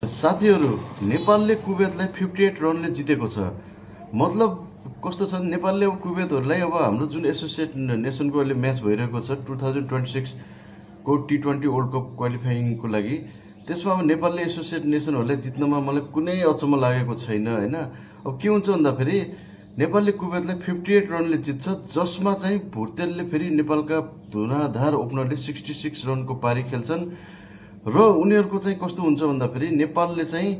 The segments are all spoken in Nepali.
साथीहरु नेपालले कुवेतलाई 58 रनले जितेको छ। मतलब कस्तो छ नेपालले अब कुवेतहरुलाई अब हाम्रो जुन एसोसिएट नेसनको अहिले म्याच भइरहेको छ 2026 को टी20 वर्ल्ड कप क्वालिफाइङको लागि त्यसमा अब नेपालले एसोसिएट नेसनहरुलाई जित्नमा मलाई कुनै अचम्म लागेको छैन हैन। अब के हुन्छ भन्दा फेरि नेपालले कुवेतलाई 58 रनले जित्छ जसमा चाहिँ भुर्तेलले फेरि नेपालका धुनाधार ओपनरले 66 रनको पारी खेल्छन् र उनीहरुको चाहिँ कस्तो हुन्छ भन्दा फेरि नेपालले चाहिँ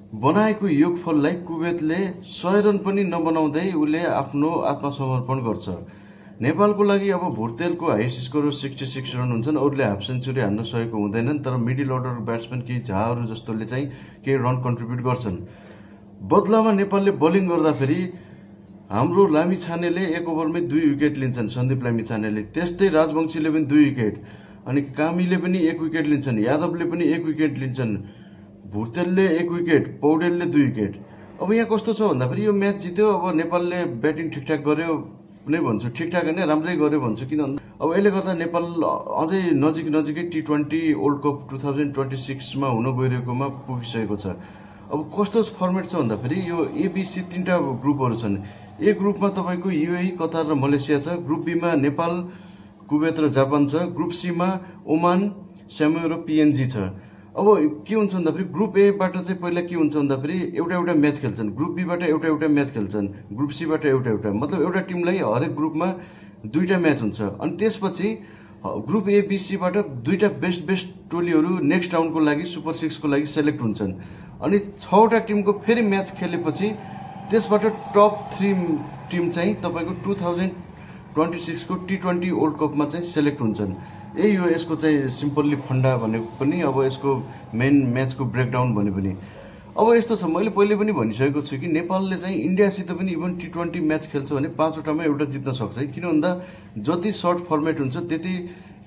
बनाएको योगफललाई कुवेतले 100 रन पनि नबनाउँदै उले आफ्नो आत्मसमर्पण गर्छ। नेपालको लागि अब भुर्तेलको हाइएस्ट स्कोर 66 रन हुन्छन्, अरूले हाफ सेन्चुरी हान्न सकेको हुँदैनन्, तर मिडल अर्डर ब्याट्सम्यान केही झाहरू जस्तोले चाहिँ केही रन कन्ट्रिब्युट गर्छन्। बदलामा नेपालले बोलिङ गर्दा फेरि हाम्रो लामिछानेले एक ओभरमै 2 विकेट लिन्छन्, सन्दीप लामिछानेले, त्यस्तै राजवंशीले पनि 2 विकेट, अनि कामीले पनि 1 विकेट लिन्छन्, यादवले पनि 1 विकेट लिन्छन्, भुर्तेलले 1 विकेट, पौडेलले 2 विकेट। अब यहाँ कस्तो छ भन्दा फेरि यो म्याच जित्यो, अब नेपालले ब्याटिङ ठिकठाक गर्यो नै भन्छु, ठिकठाक हैन राम्रै गर्यो भन्छु। किन भन्दा अब यसले गर्दा नेपाल अझै नजिकै टी20 वर्ल्ड कप 2026 मा हुन गइरहेकोमा पुगिसकेको छ। अब कस्तो फर्मेट छ भन्दा फेरि यो एबीसी 3टा ग्रुपहरु छन्। ए ग्रुपमा तपाईको यूएई, कतार र मलेसिया छ, ग्रुप बी मा नेपाल, कुवेत र जापान छ, ग्रुप सी मा ओमान, सामोआ र पीएनजी छ। अब के हुन्छ भन्दा फेरि ग्रुप ए बाट चाहिँ पहिला के हुन्छ भन्दा फेरि एउटा म्याच खेल्छन्, ग्रुप बी बाट एउटा म्याच खेल्छन्, ग्रुप सी बाट एउटा, मतलब एउटा टिमलाई हरेक ग्रुपमा 2टा म्याच हुन्छ। अनि त्यसपछि ग्रुप ए बी सी बाट 2टा बेस्ट टोलीहरु नेक्स्ट राउन्डको लागि सुपर 6 को लागि सेलेक्ट हुन्छन्। अनि 6वटा टिमको फेरि म्याच खेलेपछि त्यसबाट टप 3 टिम चाहिँ तपाईको 2026 को टी20 वर्ल्ड कपमा चाहिँ सेलेक्ट हुन्छन्। यही हो यसको चाहिँ सिम्पली फन्डा भनेको पनि, अब यसको मेन म्याचको ब्रेकडाउन भने पनि। अब यस्तो छ, मैले पहिले पनि भनिसकेको छु कि नेपालले चाहिँ इन्डियासित पनि इभन टी20 म्याच खेल्छ भने 5वटामा एउटा जित्न सक्छ है। किन भन्दा जति सर्ट फर्मेट हुन्छ त्यति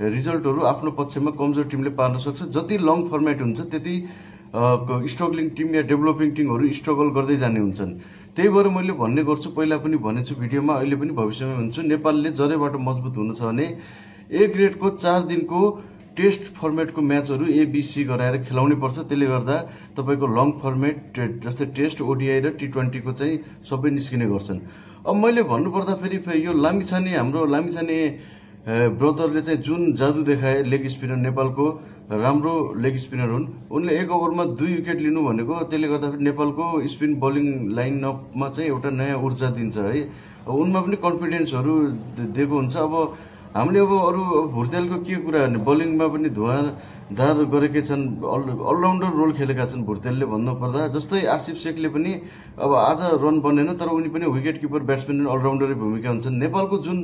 रिजल्टहरु आफ्नो पक्षमा कमजोर टिमले पार्न सक्छ, जति लङ फर्मेट हुन्छ त्यति स्ट्रगलिङ टिम या डेभलपिङ टिमहरु स्ट्रगल गर्दै जाने हुन्छन्। त्यही भएर मैले भन्ने गर्छु, पहिला पनि भनेछु भिडियोमा, अहिले पनि भविष्यमा भन्छु, नेपालले जरैबाट मजबुत हुन छ भने ए ग्रेडको 4 दिनको टेस्ट फर्मेटको म्याचहरु एबीसी गराएर खेलाउनै पर्छ। त्यसले गर्दा तपाईको लङ फर्मेट जस्तै टेस्ट, ओडीआई र टी20 को चाहिँ सबै निस्किने गर्छन्। अब मैले भन्नुपर्दा फेरि यो लामिछाने, हाम्रो लामिछाने ब्रदरले चाहिँ जुन जादु देखाए, लेग स्पिनर, नेपालको राम्रो लेग स्पिनर हुन्, उनले 1 ओभरमा 2 विकेट लिनु भनेको त्यसले गर्दा फेरि नेपालको स्पिन बलिङ लाइनअपमा चाहिँ एउटा नयाँ ऊर्जा दिन्छ है। अब उनमा पनि कन्फिडेन्सहरु दिएको हुन्छ। अब हामीले अब अरु भुर्तेलको के कुरा गर्ने, बलिङमा पनि धुवाधार गरेकै छन्, अलराउन्डर रोल खेलेका छन् भुर्तेलले भन्नु पर्दा। जस्तै आसिफ शेखले पनि अब आज रन बनेन, तर उनी पनि विकेट किपर ब्याट्सम्यान अलराउन्डरै भूमिका हुन्छन्। नेपालको जुन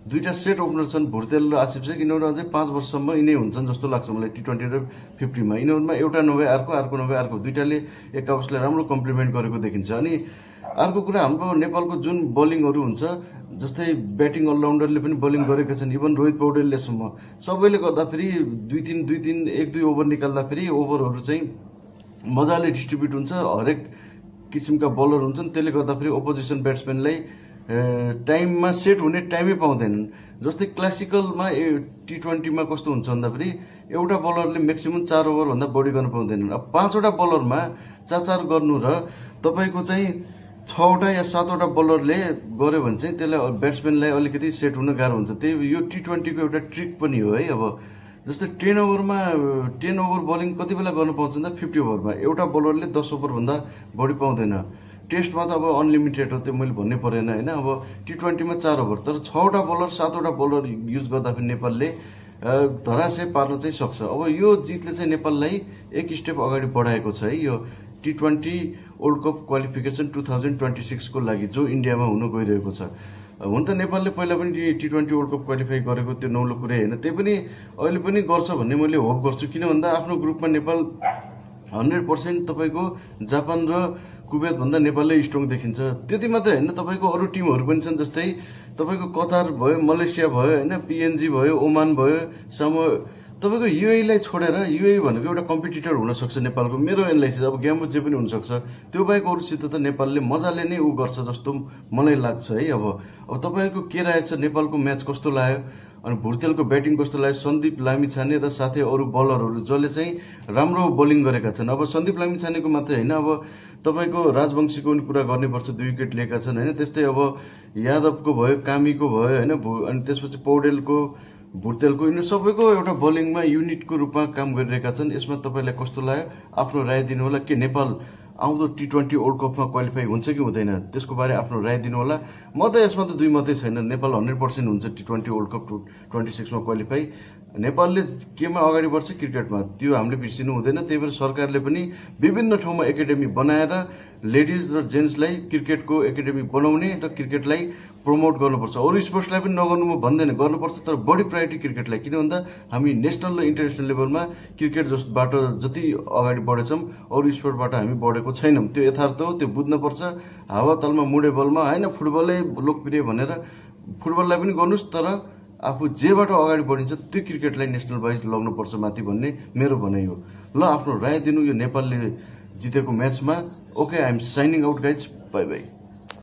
2टा सेट ओपनर छन् भुर्तेल र आसिफ शेख, यिनीहरु अझै 5 वर्षसम्म यिनै हुन्छन् जस्तो लाग्छ मलाई टी20 र 50 मा। यिनीहरुमा एउटा नभए अर्को नभए अर्को, दुईटाले एक आपसलाई राम्रो कम्प्लिमेन्ट गरेको देखिन्छ। अनि अर्को कुरा, हाम्रो नेपालको जुन बलिङहरु हुन्छ, जस्तै ब्याटिङ अलराउन्डरले पनि बलिङ गरेका छन्, इभन रोहित पौडेलले सम्म, सबैले गर्दा फेरि 2-3 1-2 ओभर निकाल्दा फेरि ओभरहरु चाहिँ मजाले डिस्ट्रिब्युट हुन्छ, हरेक किसिमका बलर हुन्छन्। त्यसले गर्दा फेरि अपोजिसन ब्याट्सम्यानलाई टाइममा सेट हुने टाइमै पाउँदैनन्। जस्तै क्लासिकलमा टी20 मा कस्तो हुन्छ भन्दा फेरि एउटा बलरले म्याक्सिमम 4 ओभर भन्दा बढी गर्न पाउँदैनन्। अब 5वटा बलरमा 4 गर्नु र तपाईको चाहिँ 6वटा या 7वटा बलरले गर्यो भने चाहिँ त्यसलाई ब्याट्सम्यानलाई अलिकति सेट हुन गाह्रो हुन्छ। त्यही यो टी20 को एउटा ट्रिक पनि हो है। अब जस्तै 10 ओभरमा 10 ओभर बलिङ कति बेला गर्न पाउँछ भन्दा 50 ओभरमा एउटा बलरले 10 ओभर भन्दा बढी पाउँदैन। टेस्टमा त अब अनलिमिटेड हो, त्यो मैले भन्नै परेन हैन। अब टी20 मा 4 ओभर, तर 6वटा बलर 7वटा बलर युज गर्दा पनि नेपालले धराशय पार्न चाहिँ सक्छ। अब यो जितले चाहिँ नेपाललाई एक स्टेप अगाडि बढाएको छ है, यो टी20 वर्ल्ड कप क्वालिफिकेसन 2026 को लागि जो इन्डियामा हुन गइरहेको छ। हुन त नेपालले पहिला पनि टी20 वर्ल्ड कप क्वालिफाई गरेको त्यो नौलो कुरै हैन, त्यही पनि अहिले पनि गर्छ भन्ने मैले होप गर्छु। किन भन्दा आफ्नो ग्रुपमा नेपाल 100% तपाईको जापान र कुवेत भन्दा नेपालले स्ट्रङ देखिन्छ। त्यति मात्रै हैन, तपाईको अरु टिमहरु पनि छन्, जस्तै तपाईको कतार भयो, मलेसिया भयो हैन, पीएनजी भयो, ओमान भयो, सामोआ, तपाईको यूएई लाई छोडेर, यूएई भनेको एउटा कम्पिटिटर हुन सक्छ नेपालको, मेरो एनालाइसिस। अब गेम जे पनि हुन सक्छ, त्यो बाहेक अरुसित त नेपालले मजाले नै गर्छ जस्तो मलाई लाग्छ है। अब तपाईहरुको के राय छ, नेपालको म्याच कस्तो लाग्यो? अनि भुर्तेलको ब्याटिङ कस्तो लाग्यो सन्दीप लामिछाने र साथै अरू बलरहरू जसले चाहिँ राम्रो बोलिङ गरेका छन्। अब सन्दीप लामिछानेको मात्रै होइन, अब तपाईँको राजवंशीको पनि कुरा गर्नुपर्छ, 2 विकेट लिएका छन् होइन। त्यस्तै अब यादवको भयो, कामीको भयो होइन, अनि त्यसपछि पौडेलको, भुर्तेलको, यिनीहरू सबैको एउटा बोलिङमा युनिटको रूपमा काम गरिरहेका छन्। यसमा तपाईँलाई कस्तो लाग्यो आफ्नो राय दिनु होला। के नेपाल आउँदो T20 वर्ल्ड कपमा क्वालिफाई हुन्छ कि हुँदैन त्यसको बारे आफ्नो राय दिनु होला। म त यसमा त दुई मतै छैन, नेपाल 100% हुन्छ T20 वर्ल्ड कप 26 मा क्वालिफाई। नेपालले केमा अगाडि बढ्छ? क्रिकेटमा। त्यो हामीले बिर्सिनु हुँदैन। त्यही भएर सरकारले पनि विभिन्न ठाउँमा एकाडेमी बनाएर लेडिज र जेन्ट्सलाई क्रिकेटको एकाडेमी बनाउने र क्रिकेटलाई प्रमोट गर्नुपर्छ। अरू स्पोर्ट्सलाई पनि नगर्नु म भन्दैन, गर्नुपर्छ, तर बढी प्रायोरिटी क्रिकेटलाई। किन भन्दा हामी नेसनल र इन्टरनेसनल लेभलमा क्रिकेट जसबाट जति अगाडि बढेछौँ अरू स्पोर्टबाट हामी बढेको छैनौँ। त्यो यथार्थ हो, त्यो बुझ्नुपर्छ। हावातालमा मुडे बलमा होइन, फुटबलै लोकप्रिय भनेर फुटबललाई पनि गर्नुहोस्, तर आफू जेबाट अगाडि बढिन्छ त्यो क्रिकेटलाई नेसनल वाइज लग्नुपर्छ माथि भन्ने मेरो भनाइ हो। ल, आफ्नो राय दिनु यो नेपालले जितेको म्याचमा। Okay, I am signing out guys, bye by.